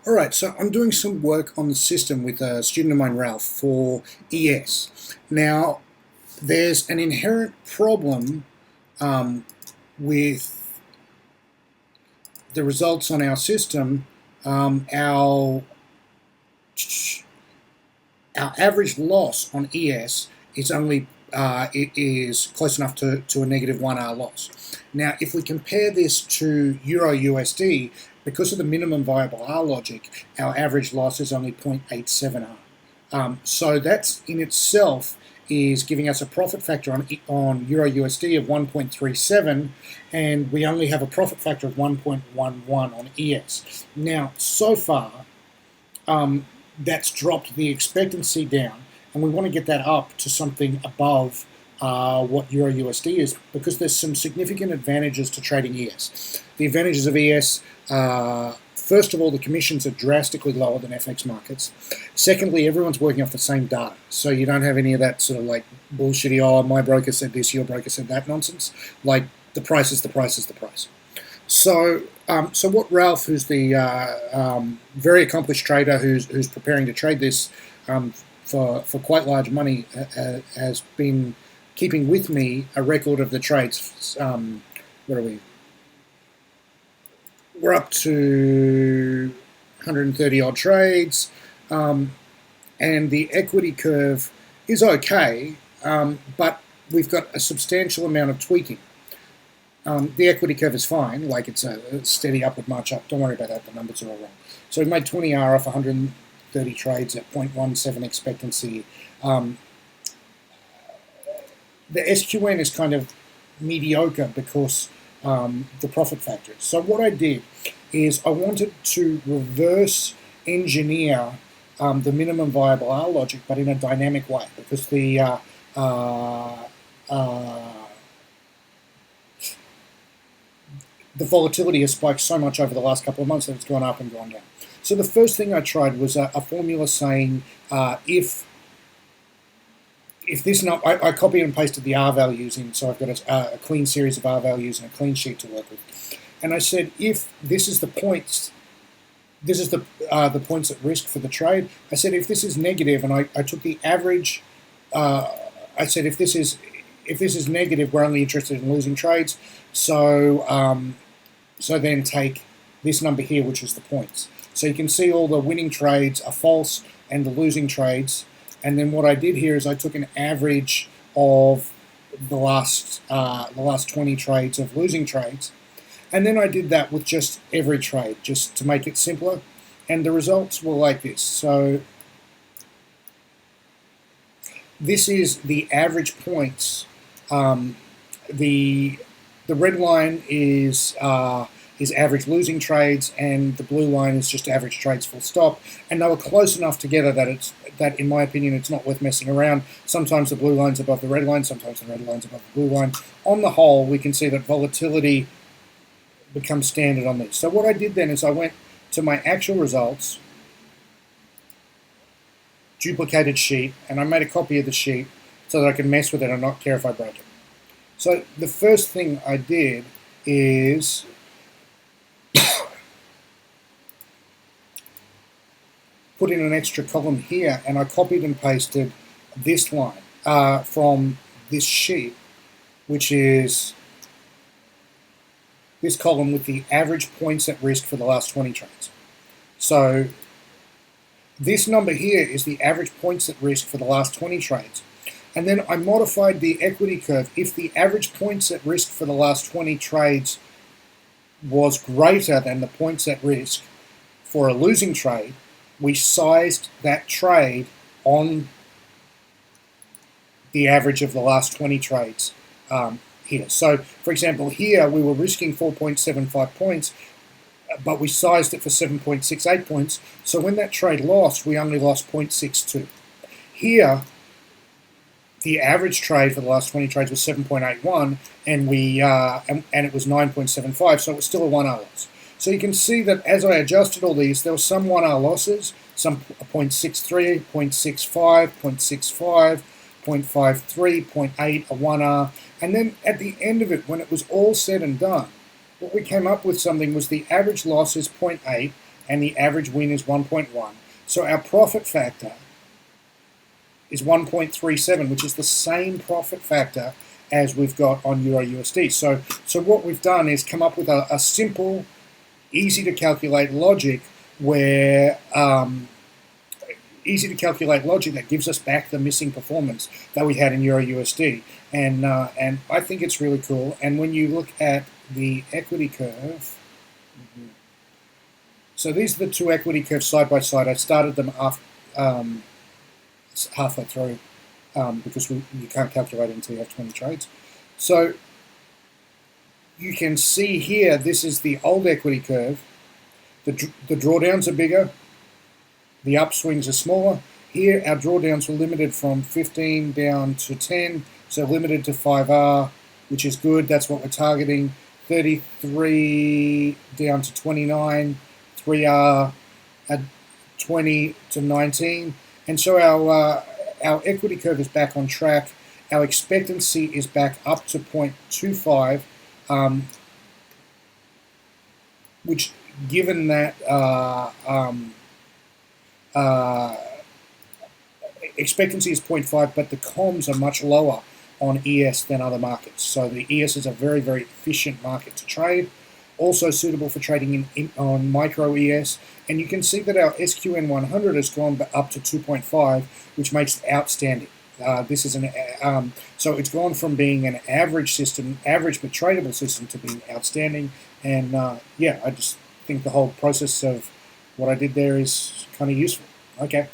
All right, so I'm doing some work on the system with a student of mine, Ralph, for ES. Now, there's an inherent problem with the results on our system. Our average loss on ES is only it is close enough to a negative 1R loss. Now, if we compare this to Euro USD, because of the minimum viable R logic, our average loss is only 0.87R. So that's in itself is giving us a profit factor on Euro USD of 1.37, and we only have a profit factor of 1.11 on ES. Now, so far, that's dropped the expectancy down, and we want to get that up to something above what Euro USD is, because there's some significant advantages to trading ES. The advantages of ES, first of all, the commissions are drastically lower than FX markets. Secondly, everyone's working off the same data, so you don't have any of that sort of like bullshitty, oh, my broker said this, your broker said that nonsense. Like, the price is the price is the price. So what Ralph, who's the very accomplished trader who's preparing to trade this for quite large money, has been keeping with me a record of the trades. What are we? We're up to 130 odd trades, and the equity curve is okay, but we've got a substantial amount of tweaking. The equity curve is fine, like it's a steady upward march up. Don't worry about that, the numbers are all wrong. So we made 20R off 130 trades at 0.17 expectancy. The SQN is kind of mediocre because the profit factors. So what I did is I wanted to reverse engineer the minimum viable R logic, but in a dynamic way, because the volatility has spiked so much over the last couple of months that it's gone up and gone down. So the first thing I tried was a formula saying if this not, I copied and pasted the R values in, so I've got a clean series of R values and a clean sheet to work with. And I said, if this is the points, this is the points at risk for the trade. I said, if this is negative, and I took the average. I said, if this is negative, we're only interested in losing trades. So so then take this number here, which is the points. So you can see all the winning trades are false and the losing trades. And then what I did here is I took an average of the last 20 trades of losing trades. And then I did that with just every trade, just to make it simpler. And the results were like this. So this is the average points. The red line is average losing trades, and the blue line is just average trades full stop. And they were close enough together that in my opinion it's not worth messing around. Sometimes the blue line's above the red line, sometimes the red line's above the blue line. On the whole, we can see that volatility becomes standard on this. So what I did then is I went to my actual results, duplicated sheet, and I made a copy of the sheet so that I can mess with it and not care if I break it. So the first thing I did is put in an extra column here, and I copied and pasted this line from this sheet, which is this column with the average points at risk for the last 20 trades. So this number here is the average points at risk for the last 20 trades. And then I modified the equity curve. If the average points at risk for the last 20 trades was greater than the points at risk for a losing trade, we sized that trade on the average of the last 20 trades here. So, for example, here we were risking 4.75 points, but we sized it for 7.68 points. So when that trade lost, we only lost 0.62. Here, the average trade for the last 20 trades was 7.81, and and it was 9.75, so it was still a 1R loss. So you can see that as I adjusted all these, there were some 1R losses, some 0.63, 0.65, 0.65, 0.53, 0.8, a 1R, and then at the end of it, when it was all said and done, what we came up with something was the average loss is 0.8, and the average win is 1.1. So our profit factor is 1.37, which is the same profit factor as we've got on Euro USD. So what we've done is come up with a simple, easy to calculate logic where that gives us back the missing performance that we had in Euro USD, and I think it's really cool. And when you look at the equity curve, so these are the two equity curves side by side. I started them halfway through because you can't calculate it until you have 20 trades. So you can see here, this is the old equity curve. The drawdowns are bigger, the upswings are smaller. Here our drawdowns were limited from 15 down to 10, so limited to 5R, which is good, that's what we're targeting. 33 down to 29, 3R at 20 to 19. And so our equity curve is back on track. Our expectancy is back up to 0.25, which, given that expectancy is 0.5, but the comms are much lower on ES than other markets. So the ES is a very, very efficient market to trade. Also suitable for trading on micro ES, and you can see that our SQN 100 has gone up to 2.5, which makes it outstanding. This is so it's gone from being an average system, average but tradable system, to being outstanding. And yeah, I just think the whole process of what I did there is kind of useful. Okay.